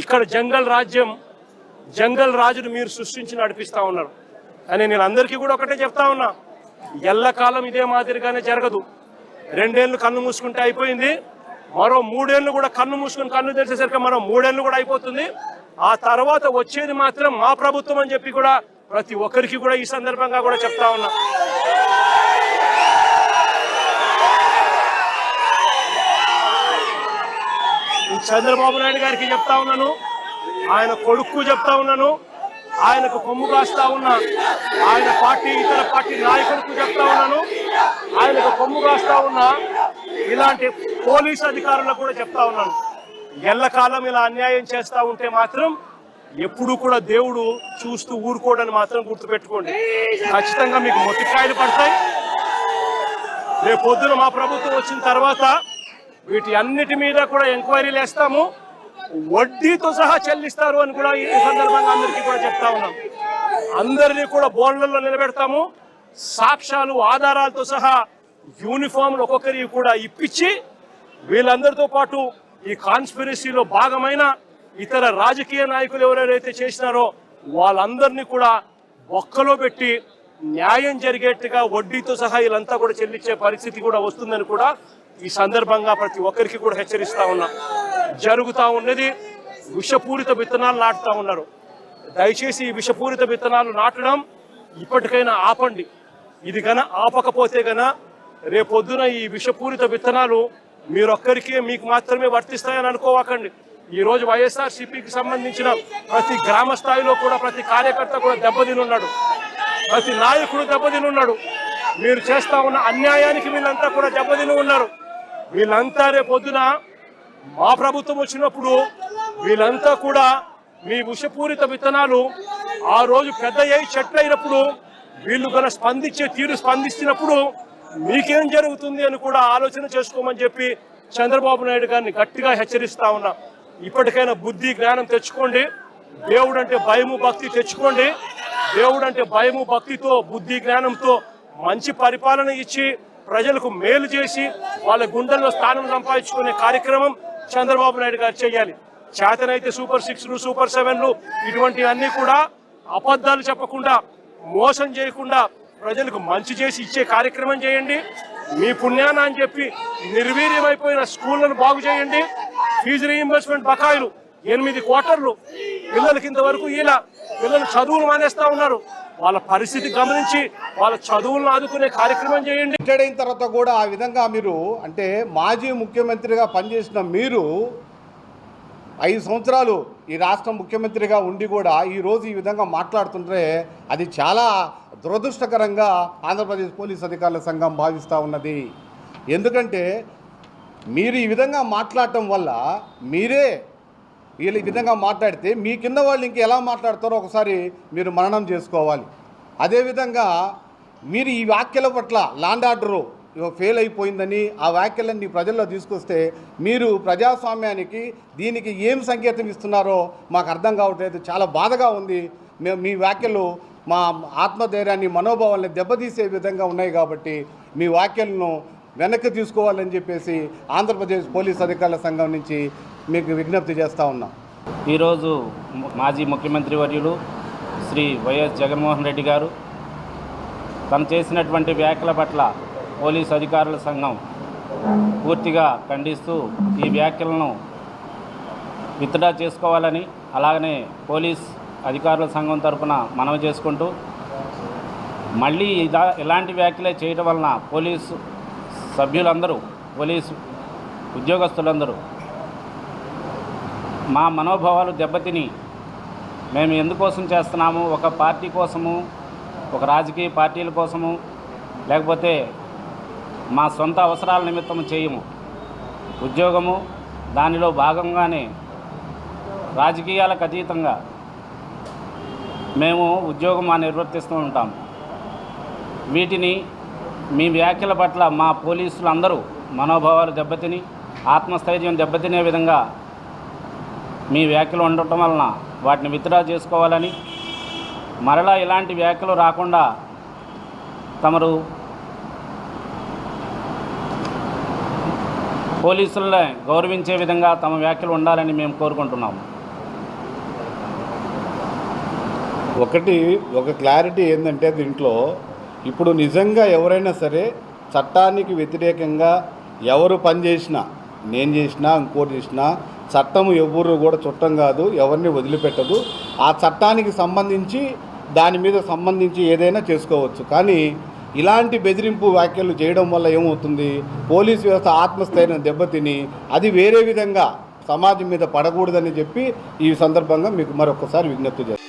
ఇక్కడ జంగల్ రాజ్యం, జంగల్ రాజును మీరు సృష్టించి నడిపిస్తా ఉన్నారు. కానీ నేను అందరికీ కూడా ఒకటే చెప్తా ఉన్నా, ఎల్లకాలం ఇదే మాదిరిగానే జరగదు. 2 ఏళ్ళు కన్ను మూసుకుంటే అయిపోయింది, మరో 3 ఏళ్ళు కూడా కన్ను మూసుకుని కన్ను తెరిచేసరికి మరో 3 ఏళ్ళు కూడా అయిపోతుంది. ఆ తర్వాత వచ్చేది మాత్రం మా ప్రభుత్వం అని చెప్పి కూడా ప్రతి ఒక్కరికి కూడా ఈ సందర్భంగా కూడా చెప్తా ఉన్నా. చంద్రబాబు నాయుడు గారికి చెప్తా ఉన్నాను, ఆయన కొడుకు చెప్తా ఉన్నాను, ఆయనకు కొమ్ము కాస్తా ఉన్నా ఆయన పార్టీ ఇతర పార్టీ నాయకులకు చెప్తా ఉన్నాను, ఆయనకు కొమ్ము కాస్తా ఉన్నా ఇలాంటి పోలీసు అధికారులకు కూడా చెప్తా ఉన్నాను. ఎల్లకాలం ఇలా అన్యాయం చేస్తా ఉంటే మాత్రం ఎప్పుడు కూడా దేవుడు చూస్తూ ఊరుకోవడాన్ని మాత్రం గుర్తుపెట్టుకోండి. ఖచ్చితంగా మీకు మొట్టికాయలు పడతాయి. రేపు పొద్దున మా ప్రభుత్వం వచ్చిన తర్వాత వీటి అన్నిటి మీద కూడా ఎంక్వైరీలు వేస్తాము, వడ్డీతో సహా చెల్లిస్తారు అని కూడా ఈ సందర్భంగా అందరికీ కూడా చెప్తా ఉన్నాం. అందరినీ కూడా బోర్డులలో నిలబెడతాము, సాక్ష్యాలు ఆధారాలతో సహా యూనిఫామ్లు ఒక్కొక్కరికి కూడా ఇప్పించి వీళ్ళందరితో పాటు ఈ కాన్స్పిరసీలో భాగమైన ఇతర రాజకీయ నాయకులు ఎవరెవరైతే చేసినారో వాళ్ళందరినీ కూడా ఒక్కలో పెట్టి న్యాయం జరిగేట్టుగా వడ్డీతో సహా వీళ్ళంతా కూడా చెల్లించే పరిస్థితి కూడా వస్తుందని కూడా ఈ సందర్భంగా ప్రతి ఒక్కరికి కూడా హెచ్చరిస్తా ఉన్నా. జరుగుతూ ఉన్నది విషపూరిత విత్తనాలు నాటుతా ఉన్నారు. దయచేసి ఈ విషపూరిత విత్తనాలు నాటడం ఇప్పటికైనా ఆపండి. ఇది గన ఆపకపోతే గన రేపొద్దున ఈ విషపూరిత విత్తనాలు మీరొక్కరికే మీకు మాత్రమే వర్తిస్తాయని అనుకోవాకండి. ఈ రోజు వైఎస్ఆర్సీపీకి సంబంధించిన ప్రతి గ్రామ స్థాయిలో కూడా ప్రతి కార్యకర్త కూడా దెబ్బతినున్నాడు, ప్రతి నాయకుడు దెబ్బతినున్నాడు. మీరు చేస్తా ఉన్న అన్యాయానికి వీళ్ళంతా కూడా దెబ్బతిని ఉన్నారు. వీళ్ళంతా రేపొద్దున మా ప్రభుత్వం వచ్చినప్పుడు వీళ్ళంతా కూడా మీ విషపూరిత విత్తనాలు ఆ రోజు పెద్ద చెట్లు అయినప్పుడు వీళ్ళు గల స్పందించే తీరు స్పందిస్తున్నప్పుడు మీకేం జరుగుతుంది అని కూడా ఆలోచన చేసుకోమని చెప్పి చంద్రబాబు నాయుడు గారిని గట్టిగా హెచ్చరిస్తా ఉన్నా. ఇప్పటికైనా బుద్ధి జ్ఞానం తెచ్చుకోండి. దేవుడు అంటే భయము భక్తి తెచ్చుకోండి. దేవుడు అంటే భయము భక్తితో బుద్ధి జ్ఞానంతో మంచి పరిపాలన ఇచ్చి ప్రజలకు మేలు చేసి వాళ్ళ గుండెల్లో స్థానం సంపాదించుకునే కార్యక్రమం చంద్రబాబు నాయుడు గారు చేయాలి. చేతనైతే సూపర్ 6లు సూపర్ 7లు ఇటువంటివన్నీ కూడా అబద్ధాలు చెప్పకుండా మోసం చేయకుండా ప్రజలకు మంచి చేసి ఇచ్చే కార్యక్రమం చేయండి. మీ పుణ్యాన అని చెప్పి నిర్వీర్యమైపోయిన స్కూళ్లను బాగు చేయండి. ఫీజు రీయింబర్స్మెంట్ బకాయిలు 8 క్వార్టర్లు పిల్లలకి ఇంతవరకు ఇలా పిల్లలు చదువులు మానేస్తా ఉన్నారు. వాళ్ళ పరిస్థితి గమనించి వాళ్ళ చదువులను ఆదుకునే కార్యక్రమం చేయండి. రిటైర్డ్ అయిన తర్వాత కూడా ఆ విధంగా మీరు అంటే మాజీ ముఖ్యమంత్రిగా పనిచేసిన మీరు 5 సంవత్సరాలు ఈ రాష్ట్ర ముఖ్యమంత్రిగా ఉండి కూడా ఈరోజు ఈ విధంగా మాట్లాడుతుంటే అది చాలా దురదృష్టకరంగా ఆంధ్రప్రదేశ్ పోలీస్ అధికారుల సంఘం భావిస్తూ ఉన్నది. ఎందుకంటే మీరు ఈ విధంగా మాట్లాడటం వల్ల మీరే వీళ్ళు ఈ విధంగా మాట్లాడితే మీ కింద వాళ్ళు ఇంక ఎలా మాట్లాడతారో ఒకసారి మీరు మననం చేసుకోవాలి. అదేవిధంగా మీరు ఈ వ్యాఖ్యల పట్ల ల్యాండ్ ఆర్డరు ఫెయిల్ అయిపోయిందని ఆ వ్యాఖ్యలన్నీ ప్రజల్లో తీసుకొస్తే మీరు ప్రజాస్వామ్యానికి దీనికి ఏం సంకేతం ఇస్తున్నారో మాకు అర్థం కావట్లేదు. చాలా బాధగా ఉంది. మీ వ్యాఖ్యలు మా ఆత్మధైర్యాన్ని మనోభావాల్ని దెబ్బతీసే విధంగా ఉన్నాయి కాబట్టి మీ వ్యాఖ్యలను వెనక్కి తీసుకోవాలని చెప్పేసి ఆంధ్రప్రదేశ్ పోలీస్ అధికారుల సంఘం నుంచి మీకు విజ్ఞప్తి చేస్తూ ఉన్నాం. ఈరోజు మాజీ ముఖ్యమంత్రి వర్యులు శ్రీ వైఎస్ జగన్మోహన్ రెడ్డి గారు తను చేసినటువంటి వ్యాఖ్యల పట్ల పోలీసు అధికారుల సంఘం పూర్తిగా ఖండిస్తూ ఈ వ్యాఖ్యలను విత్డ్రా చేసుకోవాలని అలాగనే పోలీస్ అధికారుల సంఘం తరఫున మనవి చేసుకుంటూ మళ్ళీ ఇలాంటి వ్యాఖ్యలే చేయడం వలన పోలీసు సభ్యులందరూ పోలీసు ఉద్యోగస్తులందరూ మా మనోభావాలు దెబ్బతిని మేము ఎందుకోసం చేస్తున్నాము, ఒక పార్టీ కోసము, ఒక రాజకీయ పార్టీల కోసము, లేకపోతే మా సొంత అవసరాల నిమిత్తము చేయము. ఉద్యోగము దానిలో భాగంగానే రాజకీయాలకు అతీతంగా మేము ఉద్యోగం నిర్వర్తిస్తూ ఉంటాం. వీటిని మీ వ్యాఖ్యల పట్ల మా పోలీసులందరూ మనోభావాలు దెబ్బతిని ఆత్మస్థైర్యం దెబ్బతినే విధంగా మీ వ్యాఖ్యలు ఉండటం వలన వాటిని విత్డ్రా చేసుకోవాలని, మరలా ఇలాంటి వ్యాఖ్యలు రాకుండా తమరు పోలీసులనే గౌరవించే విధంగా తమ వ్యాఖ్యలు ఉండాలని మేము కోరుకుంటున్నాము. ఒక క్లారిటీ ఏంటంటే దీంట్లో ఇప్పుడు నిజంగా ఎవరైనా సరే చట్టానికి వ్యతిరేకంగా ఎవరు పనిచేసినా, నేను చేసినా ఇంకోటి చేసినా, చట్టం ఎవరు కూడా చుట్టం కాదు, ఎవరిని వదిలిపెట్టదు. ఆ చట్టానికి సంబంధించి దాని మీద సంబంధించి ఏదైనా చేసుకోవచ్చు. కానీ ఇలాంటి బెదిరింపు వ్యాఖ్యలు చేయడం వల్ల ఏమవుతుంది, పోలీస్ వ్యవస్థ ఆత్మస్థైర్యం దెబ్బతిని అది వేరే విధంగా సమాజం మీద పడకూడదని చెప్పి ఈ సందర్భంగా మీకు మరొకసారి విజ్ఞప్తి చేస్తాను.